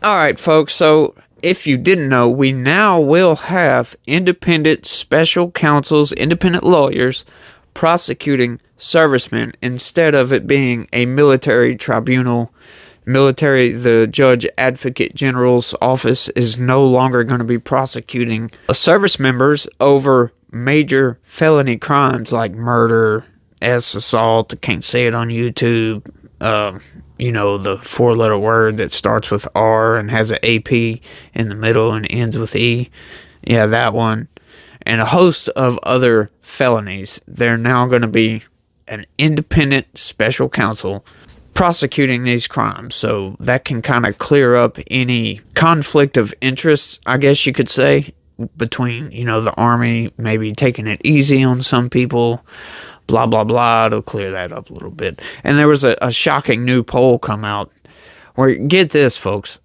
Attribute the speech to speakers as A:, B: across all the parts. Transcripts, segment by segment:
A: All right, folks. So if you didn't know, we now will have independent special counsels, independent lawyers prosecuting servicemen instead of it being a military tribunal. The Judge Advocate General's office is no longer going to be prosecuting service members over major felony crimes like murder, assault. I can't say it on YouTube. The four-letter word that starts with R and has an AP in the middle and ends with E. Yeah, that one. And a host of other felonies. They're now going to be an independent special counsel prosecuting these crimes. So that can kind of clear up any conflict of interest, I guess you could say, between, the Army maybe taking it easy on some people. Blah, blah, blah. It'll clear that up a little bit. And there was a shocking new poll come out where, get this, folks,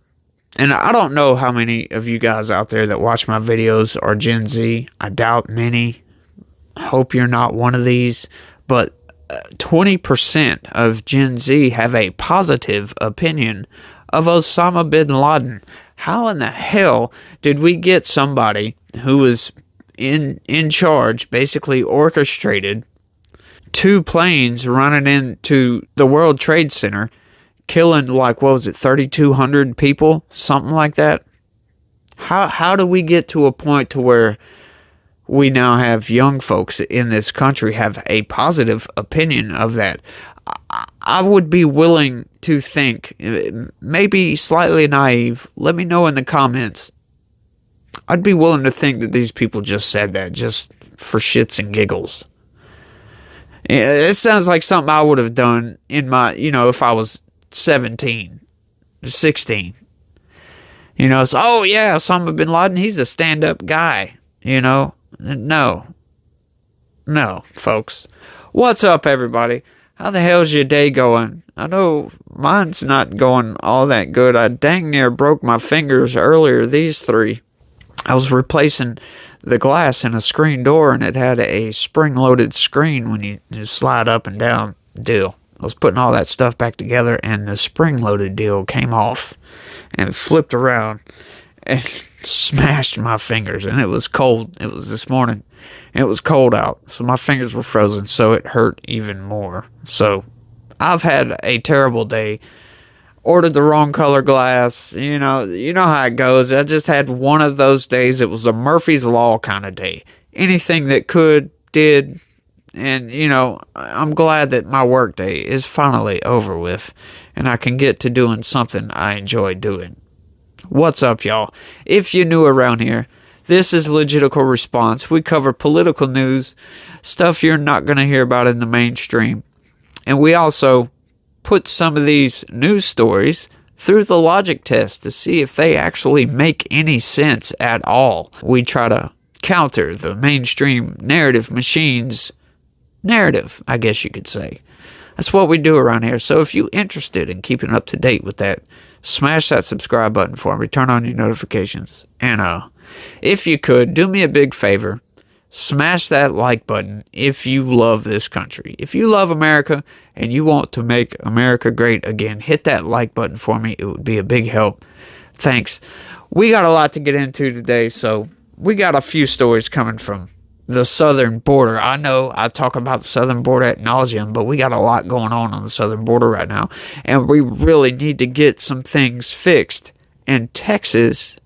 A: and I don't know how many of you guys out there that watch my videos are Gen Z. I doubt many. I hope you're not one of these. But 20% of Gen Z have a positive opinion of Osama bin Laden. How in the hell did we get somebody who was in charge, basically orchestrated 2 planes running into the World Trade Center, killing 3,200 people, something like that? How do we get to a point to where we now have young folks in this country have a positive opinion of that? I would be willing to think, maybe slightly naive, let me know in the comments. I'd be willing to think that these people just said that just for shits and giggles. It sounds like something I would have done in my, if I was 17, 16. It's, oh yeah, Osama bin Laden, he's a stand-up guy, No, folks. What's up, everybody? How the hell's your day going? I know mine's not going all that good. I dang near broke my fingers earlier, these 3. I was replacing the glass in a screen door, and it had a spring-loaded screen when you slide up and down deal. I was putting all that stuff back together, and the spring-loaded deal came off and flipped around and smashed my fingers, and it was cold. It was this morning. It was cold out, so my fingers were frozen, so it hurt even more. So I've had a terrible day. Ordered the wrong color glass. You know how it goes. I just had one of those days. It was a Murphy's Law kind of day. Anything that could, did. And, I'm glad that my work day is finally over with. And I can get to doing something I enjoy doing. What's up, y'all? If you're new around here, this is Legitical Response. We cover political news, stuff you're not going to hear about in the mainstream. And we also put some of these news stories through the logic test to see if they actually make any sense at all. We try to counter the mainstream narrative machine's narrative, I guess you could say. That's what we do around here. So if you're interested in keeping up to date with that, smash that subscribe button for me. Turn on your notifications. And if you could, do me a big favor. Smash that like button if you love this country. If you love America and you want to make America great again, hit that like button for me. It would be a big help. Thanks. We got a lot to get into today, so we got a few stories coming from the southern border. I know I talk about the southern border ad nauseum, but we got a lot going on the southern border right now, and we really need to get some things fixed, and Texas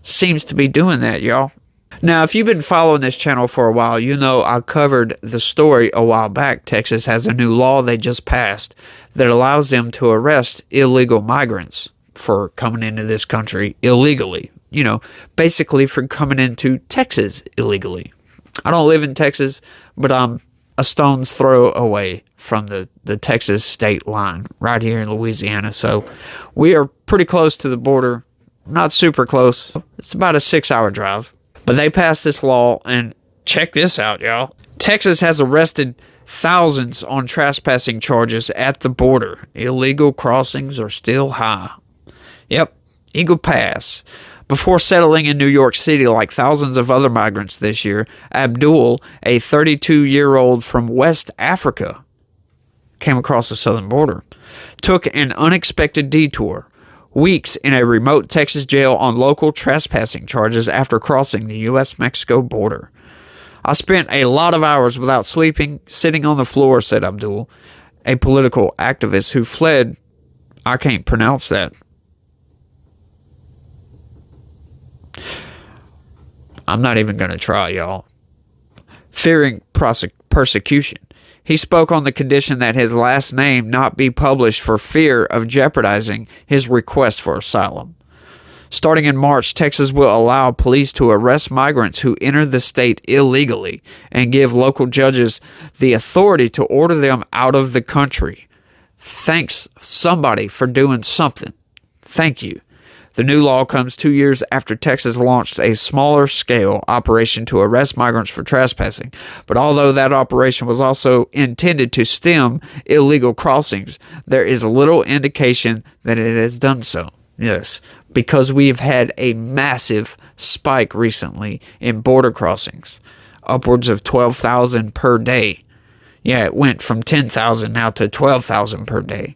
A: seems to be doing that, y'all. Now, if you've been following this channel for a while, you know I covered the story a while back. Texas has a new law they just passed that allows them to arrest illegal migrants for coming into this country illegally. Basically for coming into Texas illegally. I don't live in Texas, but I'm a stone's throw away from the Texas state line right here in Louisiana. So we are pretty close to the border. Not super close. It's about a 6-hour drive. But they passed this law, and check this out, y'all. Texas has arrested thousands on trespassing charges at the border. Illegal crossings are still high. Yep, Eagle Pass. Before settling in New York City like thousands of other migrants this year, Abdul, a 32-year-old from West Africa, came across the southern border, took an unexpected detour. weeks in a remote Texas jail on local trespassing charges after crossing the U.S.-Mexico border. I spent a lot of hours without sleeping, sitting on the floor, said Abdul, a political activist who fled. I can't pronounce that. I'm not even going to try, y'all. Fearing persecution. He spoke on the condition that his last name not be published for fear of jeopardizing his request for asylum. Starting in March, Texas will allow police to arrest migrants who enter the state illegally and give local judges the authority to order them out of the country. Thanks, somebody, for doing something. Thank you. The new law comes 2 years after Texas launched a smaller-scale operation to arrest migrants for trespassing. But although that operation was also intended to stem illegal crossings, there is little indication that it has done so. Yes, because we've had a massive spike recently in border crossings, upwards of 12,000 per day. Yeah, it went from 10,000 now to 12,000 per day.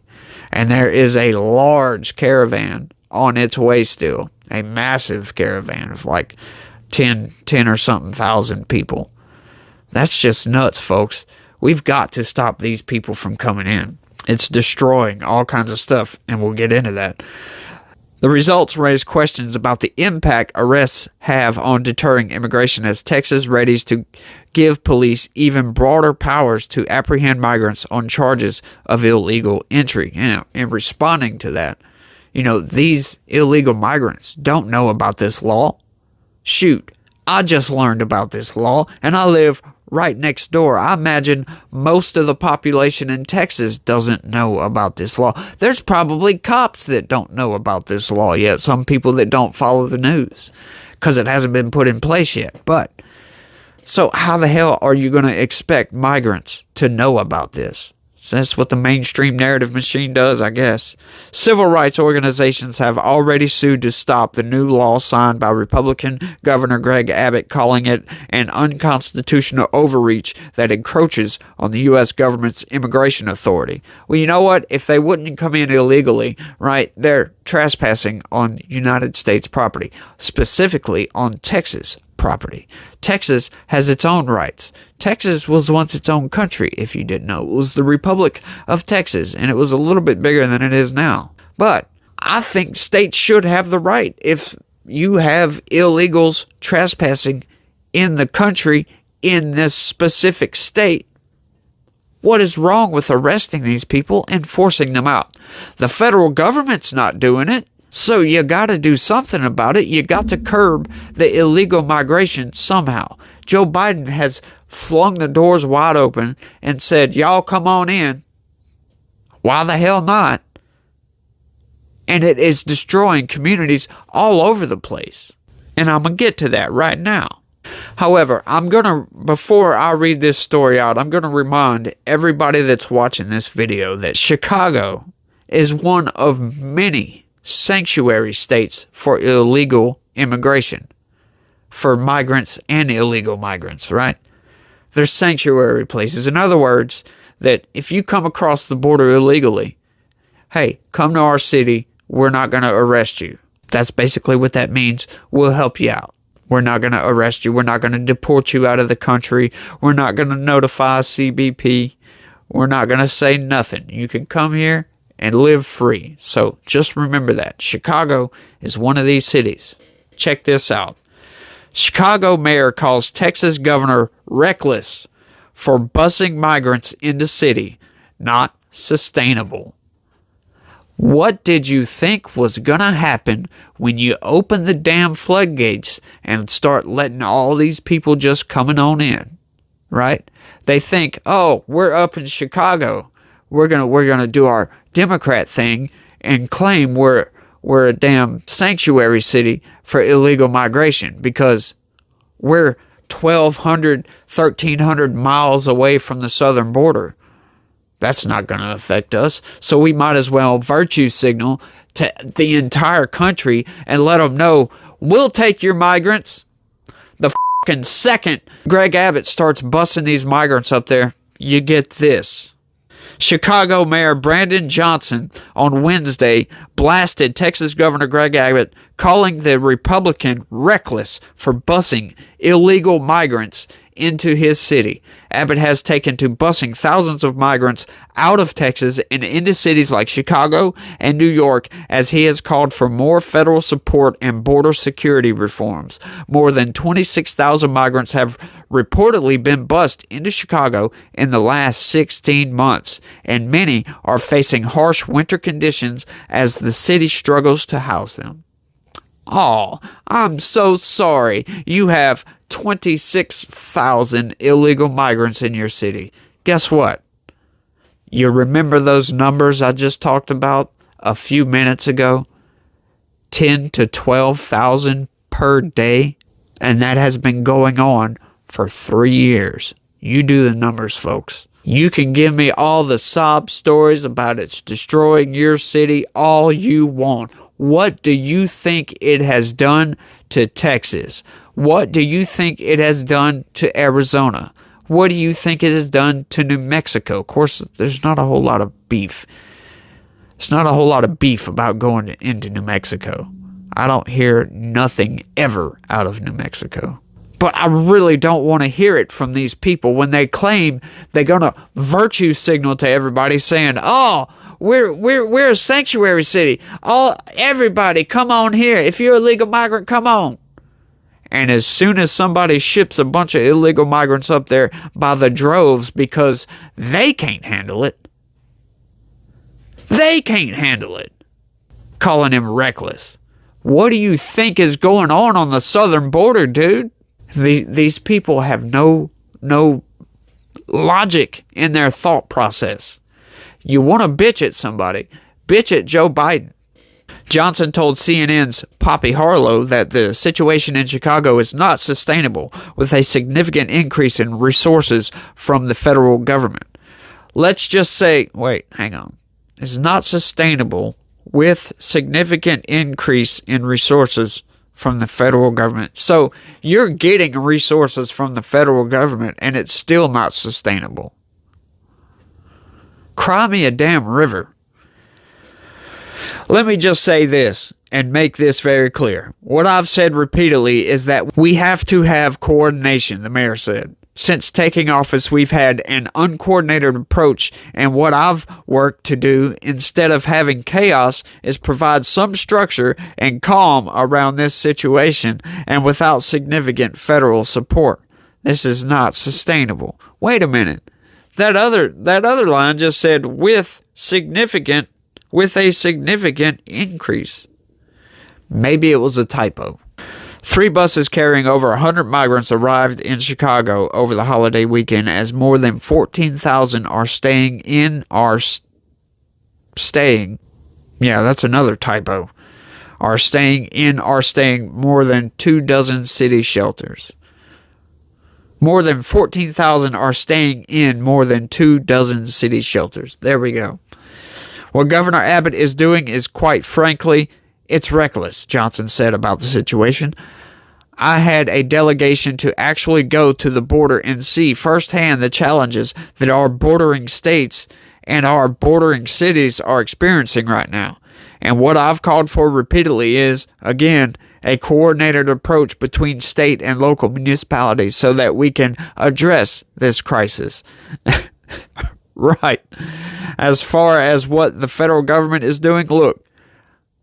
A: And there is a large caravan on its way still, a massive caravan of like 10 or something thousand people. That's just nuts, folks. We've got to stop these people from coming in. It's destroying all kinds of stuff, and we'll get into that. The results raise questions about the impact arrests have on deterring immigration as Texas readies to give police even broader powers to apprehend migrants on charges of illegal entry. In responding to that, these illegal migrants don't know about this law. Shoot, I just learned about this law, and I live right next door. I imagine most of the population in Texas doesn't know about this law. There's probably cops that don't know about this law yet. Some people that don't follow the news because it hasn't been put in place yet. But so how the hell are you going to expect migrants to know about this? So that's what the mainstream narrative machine does, I guess. Civil rights organizations have already sued to stop the new law signed by Republican Governor Greg Abbott, calling it an unconstitutional overreach that encroaches on the U.S. government's immigration authority. Well, you know what? If they wouldn't come in illegally, right, they're trespassing on United States property, specifically on Texas property. Texas has its own rights. Texas was once its own country, if you didn't know. It was the Republic of Texas, and it was a little bit bigger than it is now. But I think states should have the right. If you have illegals trespassing in the country in this specific state, what is wrong with arresting these people and forcing them out? The federal government's not doing it. So you got to do something about it. You got to curb the illegal migration somehow. Joe Biden has flung the doors wide open and said, y'all come on in. Why the hell not? And it is destroying communities all over the place. And I'm going to get to that right now. However, before I read this story out, I'm going to remind everybody that's watching this video that Chicago is one of many sanctuary states for illegal immigration, for migrants and illegal migrants, right? They're sanctuary places. In other words, that if you come across the border illegally, hey, come to our city, we're not going to arrest you. That's basically what that means. We'll help you out. We're not going to arrest you. We're not going to deport you out of the country. We're not going to notify CBP. We're not going to say nothing. You can come here and live free. So just remember that. Chicago is one of these cities. Check this out. Chicago mayor calls Texas governor reckless for busing migrants into city. Not sustainable. What did you think was going to happen when you open the damn floodgates and start letting all these people just coming on in? Right? They think, oh, we're up in Chicago. We're gonna do our Democrat thing and claim we're a damn sanctuary city for illegal migration because we're 1,200, 1,300 miles away from the southern border. That's not going to affect us. So we might as well virtue signal to the entire country and let them know we'll take your migrants. The fucking second Greg Abbott starts busing these migrants up there, you get this. Chicago Mayor Brandon Johnson on Wednesday blasted Texas Governor Greg Abbott, calling the Republican reckless for busing illegal migrants into his city. Abbott has taken to busing thousands of migrants out of Texas and into cities like Chicago and New York as he has called for more federal support and border security reforms. More than 26,000 migrants have reportedly been bused into Chicago in the last 16 months, and many are facing harsh winter conditions as the city struggles to house them. Oh, I'm so sorry. You have 26,000 illegal migrants in your city. Guess what? You remember those numbers I just talked about a few minutes ago? 10 to 12,000 per day. And that has been going on for 3 years. You do the numbers, folks. You can give me all the sob stories about it's destroying your city all you want. What do you think it has done to Texas? What do you think it has done to Arizona? What do you think it has done to New Mexico? Of course, there's not a whole lot of beef. It's not a whole lot of beef about going into New Mexico. I don't hear nothing ever out of New Mexico. But I really don't want to hear it from these people when they claim they're going to virtue signal to everybody saying, oh, we're a sanctuary city. Everybody come on here. If you're a legal migrant, come on. And as soon as somebody ships a bunch of illegal migrants up there by the droves because they can't handle it, calling him reckless. What do you think is going on the southern border, dude? These people have no logic in their thought process. You want to bitch at somebody, bitch at Joe Biden. Johnson told CNN's Poppy Harlow that the situation in Chicago is not sustainable with a significant increase in resources from the federal government. Let's just say, hang on. It's not sustainable with significant increase in resources from the federal government. So you're getting resources from the federal government and it's still not sustainable. Cry me a damn river. Let me just say this and make this very clear. What I've said repeatedly is that we have to have coordination, the mayor said. Since taking office, we've had an uncoordinated approach, and what I've worked to do instead of having chaos is provide some structure and calm around this situation and without significant federal support. This is not sustainable. Wait a minute. That other line just said with a significant increase. Maybe it was a typo. 3 buses carrying over 100 migrants arrived in Chicago over the holiday weekend as more than 14,000 are staying. Yeah, that's another typo. Are staying more than 24 city shelters. More than 14,000 are staying in more than 24 city shelters. There we go. What Governor Abbott is doing is, quite frankly, it's reckless, Johnson said about the situation. I had a delegation to actually go to the border and see firsthand the challenges that our bordering states and our bordering cities are experiencing right now. And what I've called for repeatedly is, again, a coordinated approach between state and local municipalities so that we can address this crisis. Right. As far as what the federal government is doing, look,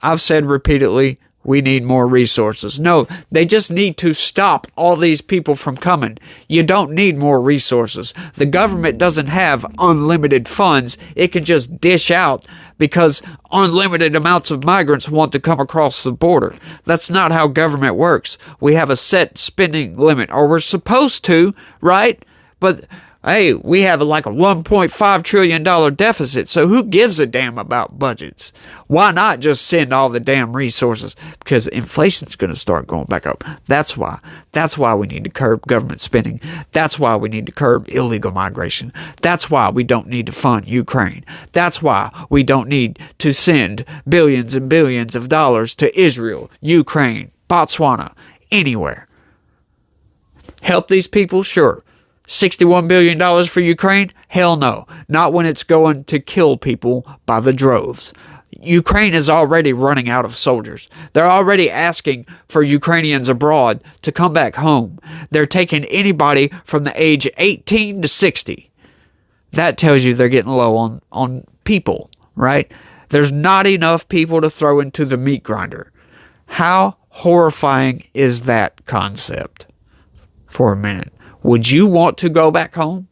A: I've said repeatedly, we need more resources. No, they just need to stop all these people from coming. You don't need more resources. The government doesn't have unlimited funds. It can just dish out because unlimited amounts of migrants want to come across the border. That's not how government works. We have a set spending limit, or we're supposed to, right? But hey, we have like a $1.5 trillion deficit, so who gives a damn about budgets? Why not just send all the damn resources? Because inflation's going to start going back up. That's why. That's why we need to curb government spending. That's why we need to curb illegal migration. That's why we don't need to fund Ukraine. That's why we don't need to send billions and billions of dollars to Israel, Ukraine, Botswana, anywhere. Help these people? Sure. $61 billion for Ukraine? Hell no. Not when it's going to kill people by the droves. Ukraine is already running out of soldiers. They're already asking for Ukrainians abroad to come back home. They're taking anybody from the age 18 to 60. That tells you they're getting low on people, right? There's not enough people to throw into the meat grinder. How horrifying is that concept? For a minute. Would you want to go back home?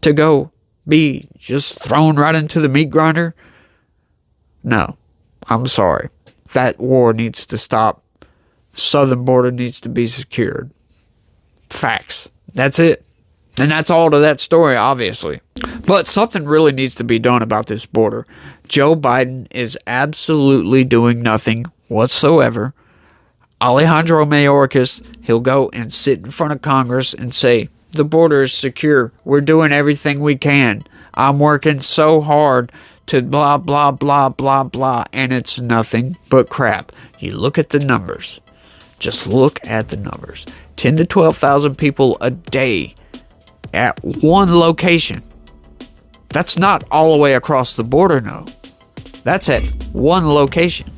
A: To go be just thrown right into the meat grinder? No. I'm sorry. That war needs to stop. The southern border needs to be secured. Facts. That's it. And that's all to that story, obviously. But something really needs to be done about this border. Joe Biden is absolutely doing nothing whatsoever. Alejandro Mayorkas, he'll go and sit in front of Congress and say, the border is secure. We're doing everything we can. I'm working so hard to blah, blah, blah, blah, blah. And it's nothing but crap. You look at the numbers. Just look at the numbers. 10 to 12,000 people a day at one location. That's not all the way across the border, no. That's at one location.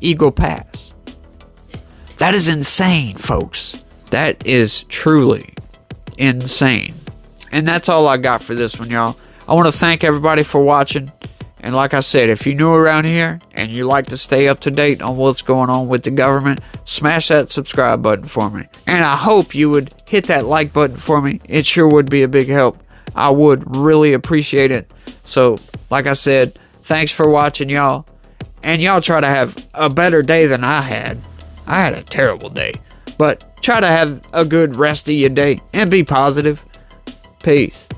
A: Eagle Pass. That is insane, folks. That is truly insane. And that's all I got for this one, y'all. I want to thank everybody for watching. And like I said, if you're new around here and you like to stay up to date on what's going on with the government, smash that subscribe button for me. And I hope you would hit that like button for me. It sure would be a big help. I would really appreciate it. So, like I said, thanks for watching, y'all. And y'all try to have a better day than I had. I had a terrible day. But try to have a good rest of your day and be positive. Peace.